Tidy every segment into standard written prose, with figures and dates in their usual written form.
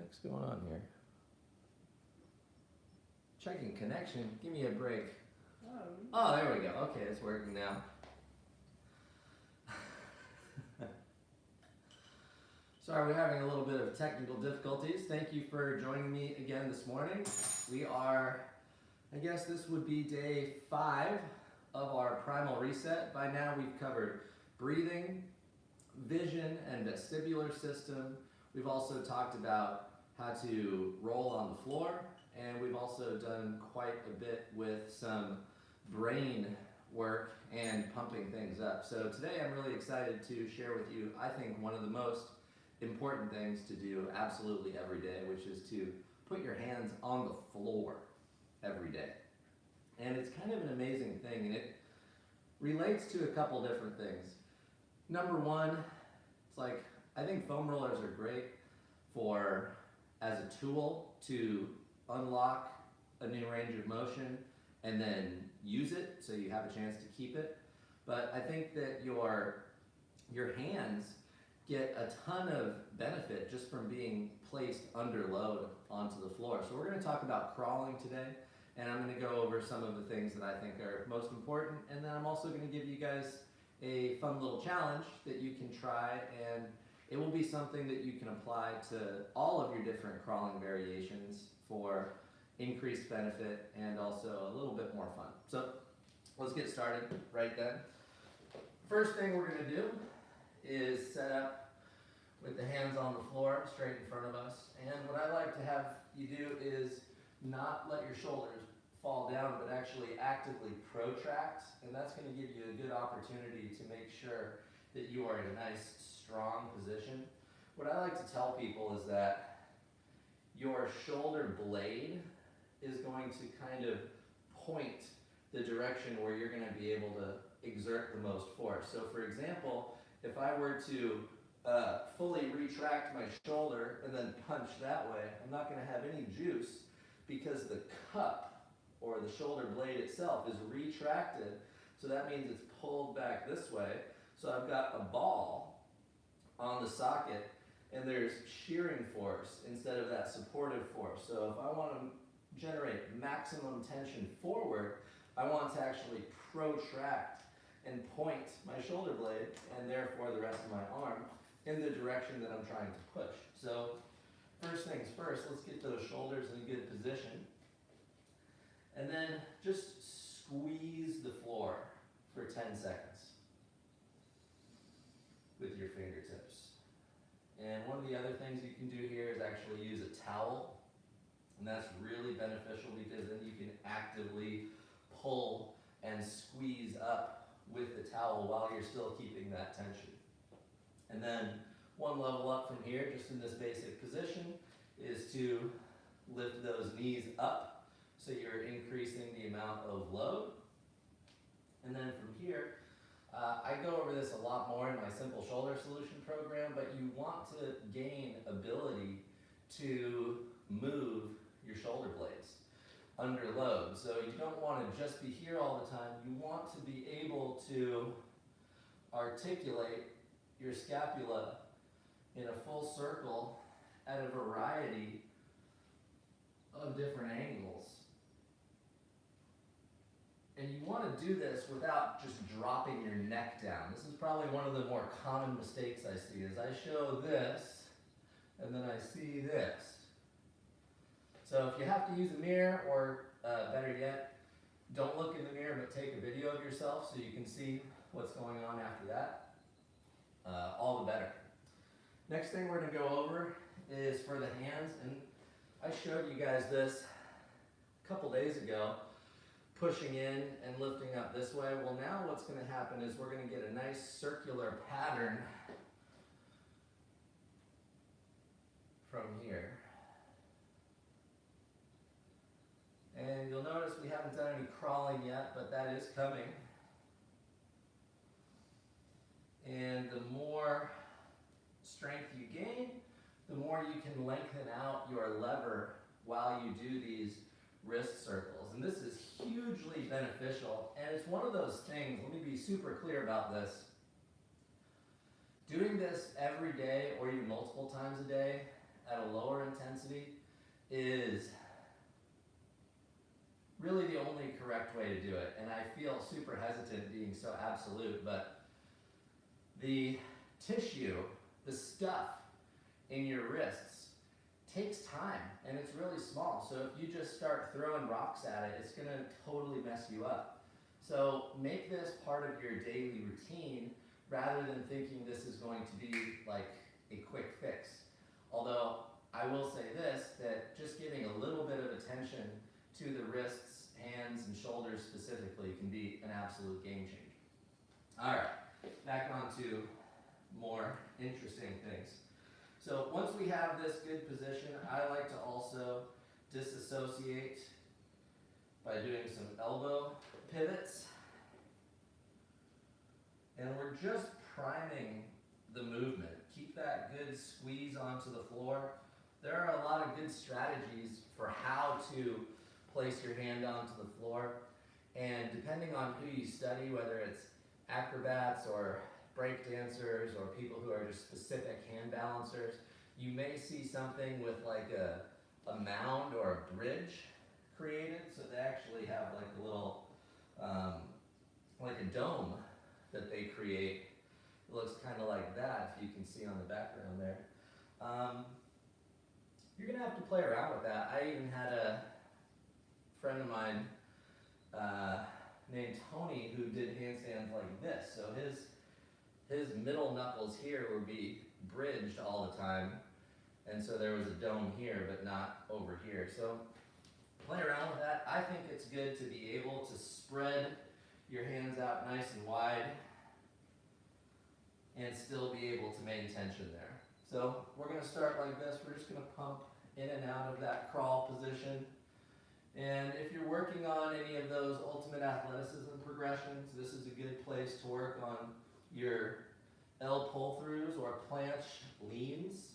What's going on here? Checking connection. Give me a break. Oh, there we go. Okay, it's working now. Sorry, we're having a little bit of technical difficulties. Thank you for joining me again this morning. We are, I guess this would be day 5 of our Primal Reset. By now we've covered breathing, vision and vestibular system. We've also talked about how to roll on the floor, and we've also done quite a bit with some brain work and pumping things up. So today I'm really excited to share with you, I think, one of the most important things to do absolutely every day, which is to put your hands on the floor every day. And it's kind of an amazing thing, and it relates to a couple different things. Number one, it's like, I think foam rollers are great for as a tool to unlock a new range of motion and then use it so you have a chance to keep it. But I think that your hands get a ton of benefit just from being placed under load onto the floor. So we're going to talk about crawling today, and I'm going to go over some of the things that I think are most important, and then I'm also going to give you guys a fun little challenge that you can try, and it will be something that you can apply to all of your different crawling variations for increased benefit and also a little bit more fun. So let's get started right then. First thing we're going to do is set up with the hands on the floor straight in front of us. And what I like to have you do is not let your shoulders fall down, but actually actively protract. And that's going to give you a good opportunity to make sure that you are in a nice, strong position. What I like to tell people is that your shoulder blade is going to kind of point the direction where you're going to be able to exert the most force. So for example, if I were to fully retract my shoulder and then punch that way, I'm not going to have any juice because the cup or the shoulder blade itself is retracted. So that means it's pulled back this way. So I've got a ball on the socket and there's shearing force instead of that supportive force. So if I want to generate maximum tension forward, I want to actually protract and point my shoulder blade and therefore the rest of my arm in the direction that I'm trying to push. So first things first, let's get those shoulders in a good position. And then just squeeze the floor for 10 seconds with your fingertips. And one of the other things you can do here is actually use a towel. And that's really beneficial because then you can actively pull and squeeze up with the towel while you're still keeping that tension. And then one level up from here, just in this basic position, is to lift those knees up so you're increasing the amount of load. And then from here, I go over this a lot more in my Simple Shoulder Solution program, but you want to gain ability to move your shoulder blades under load. So you don't want to just be here all the time. You want to be able to articulate your scapula in a full circle at a variety of different angles. And you want to do this without just dropping your neck down. This is probably one of the more common mistakes I see, is I show this and then I see this. So if you have to use a mirror, or better yet, don't look in the mirror but take a video of yourself so you can see what's going on after that, all the better. Next thing we're going to go over is for the hands, and I showed you guys this a couple days ago, pushing in and lifting up this way. Well, now what's going to happen is we're going to get a nice circular pattern from here. And you'll notice we haven't done any crawling yet, but that is coming. And the more strength you gain, the more you can lengthen out your lever while you do these wrist circles. And this is hugely beneficial, and it's one of those things, let me be super clear about this. Doing this every day or even multiple times a day at a lower intensity is really the only correct way to do it. And I feel super hesitant being so absolute, but the tissue, the stuff in your wrists takes time, and it's really small. So if you just start throwing rocks at it, it's gonna totally mess you up. So make this part of your daily routine rather than thinking this is going to be like a quick fix. Although I will say this, that just giving a little bit of attention to the wrists, hands, and shoulders specifically can be an absolute game changer. All right, back on to more interesting things. So once we have this good position, I like to also disassociate by doing some elbow pivots. And we're just priming the movement. Keep that good squeeze onto the floor. There are a lot of good strategies for how to place your hand onto the floor. And depending on who you study, whether it's acrobats or break dancers or people who are just specific hand balancers, you may see something with like a mound or a bridge created. So they actually have like a little, like a dome that they create. It looks kind of like that, if you can see on the background there. You're gonna have to play around with that. I even had a friend of mine named Tony who did handstands like this. So his middle knuckles here would be bridged all the time, and so there was a dome here but not over here. So play around with that. I think it's good to be able to spread your hands out nice and wide and still be able to maintain tension there. So we're going to start like this. We're just going to pump in and out of that crawl position. And if you're working on any of those ultimate athleticism progressions, this is a good place to work on your L pull-throughs or planche leans.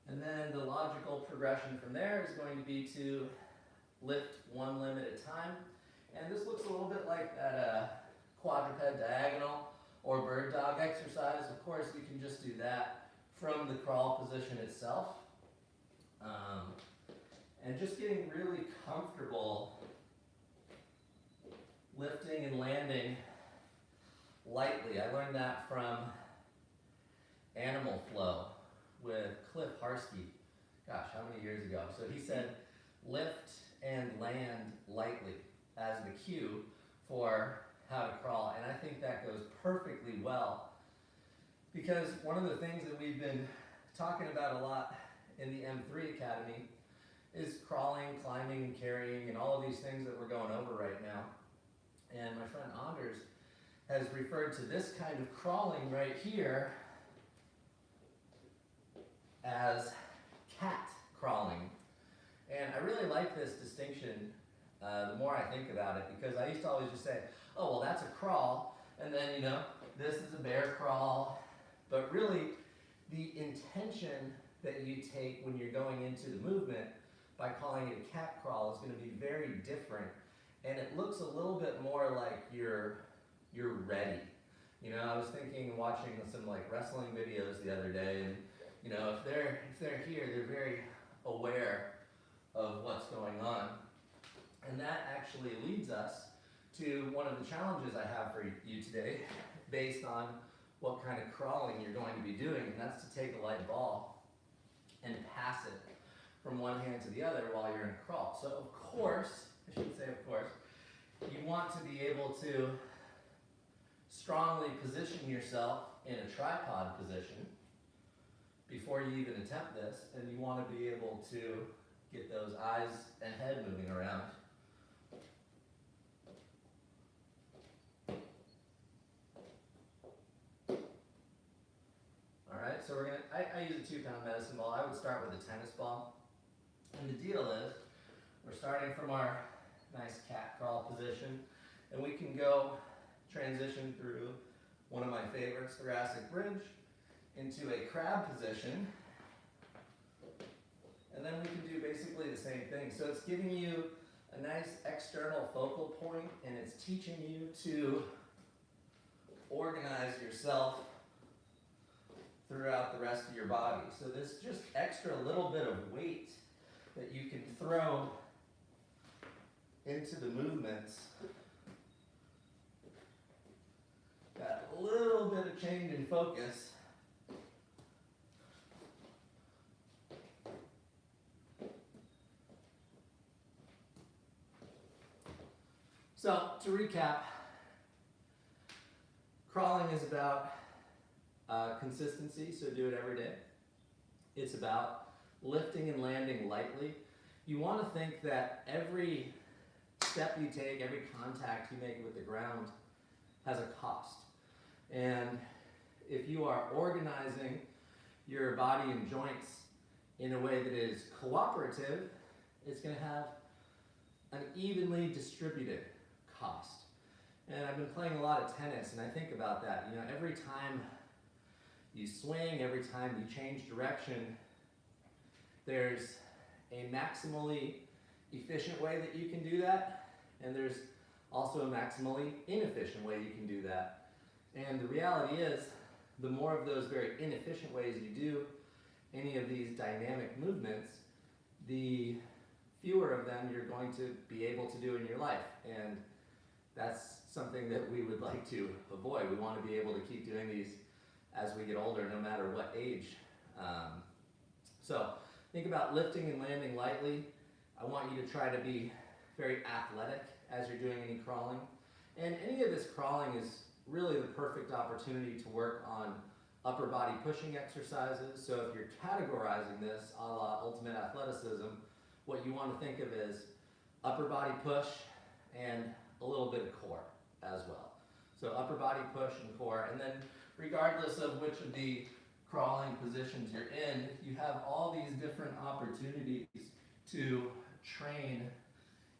And then the logical progression from there is going to be to lift one limb at a time. And this looks a little bit like that quadruped diagonal or bird dog exercise. Of course, you can just do that from the crawl position itself. And just getting really comfortable lifting and landing lightly. I learned that from Animal Flow with Cliff Harsky, gosh, how many years ago? So he said, lift and land lightly as the cue for how to crawl. And I think that goes perfectly well, because one of the things that we've been talking about a lot in the M3 Academy is crawling, climbing, and carrying, and all of these things that we're going over right now. And my friend Anders has referred to this kind of crawling right here as cat crawling. And I really like this distinction the more I think about it, because I used to always just say, oh, well, that's a crawl, and then, you know, this is a bear crawl. But really, the intention that you take when you're going into the movement by calling it a cat crawl is going to be very different. And it looks a little bit more like you're ready. You know, I was thinking, watching some like wrestling videos the other day, and you know, if they're here, they're very aware of what's going on. And that actually leads us to one of the challenges I have for you today, based on what kind of crawling you're going to be doing, and that's to take a light ball and pass it from one hand to the other while you're in a crawl. So of course, I should say of course, you want to be able to strongly position yourself in a tripod position before you even attempt this, and you want to be able to get those eyes and head moving around. Alright, so we're gonna, I use a 2-pound medicine ball. I would start with a tennis ball. And the deal is, we're starting from our nice cat crawl position, and we can go transition through one of my favorites, thoracic bridge, into a crab position, and then we can do basically the same thing. So it's giving you a nice external focal point, and it's teaching you to organize yourself throughout the rest of your body. So this just extra little bit of weight that you can throw into the movements, got a little bit of change in focus. So to recap, crawling is about consistency, so do it every day. It's about lifting and landing lightly. You want to think that every step you take, every contact you make with the ground has a cost. And if you are organizing your body and joints in a way that is cooperative, it's going to have an evenly distributed cost. And I've been playing a lot of tennis, and I think about that. You know, every time you swing, every time you change direction, there's a maximally efficient way that you can do that, and there's also a maximally inefficient way you can do that. And the reality is, the more of those very inefficient ways you do any of these dynamic movements, the fewer of them you're going to be able to do in your life. And that's something that we would like to avoid. We want to be able to keep doing these as we get older, no matter what age. So think about lifting and landing lightly. I want you to try to be very athletic as you're doing any crawling. And any of this crawling is really the perfect opportunity to work on upper body pushing exercises. So if you're categorizing this a la ultimate athleticism, what you want to think of is upper body push and a little bit of core as well. So upper body push and core, and then regardless of which of the crawling positions you're in, you have all these different opportunities to train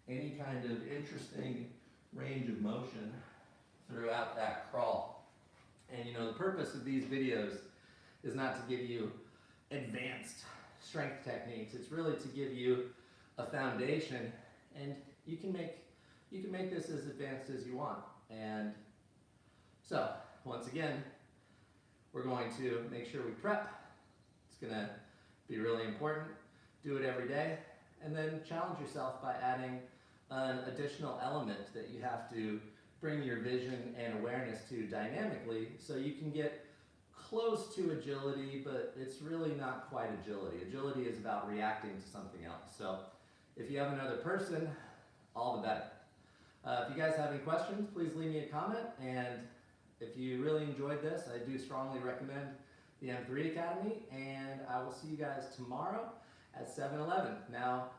any kind of interesting range of motion throughout that crawl. And you know, the purpose of these videos is not to give you advanced strength techniques. It's really to give you a foundation, and you can make this as advanced as you want. And so, once again, we're going to make sure we prep. It's gonna be really important. Do it every day, and then challenge yourself by adding an additional element that you have to bring your vision and awareness to dynamically, so you can get close to agility, but it's really not quite agility. Agility is about reacting to something else. So if you have another person, all the better. If you guys have any questions, please leave me a comment. And if you really enjoyed this, I do strongly recommend the M3 Academy. And I will see you guys tomorrow at 7-Eleven. Now,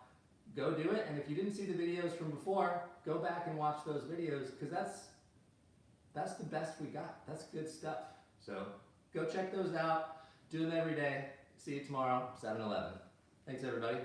go do it. And if you didn't see the videos from before, go back and watch those videos, because that's the best we got. That's good stuff. So go check those out. Do them every day. See you tomorrow, 7-Eleven. Thanks, everybody.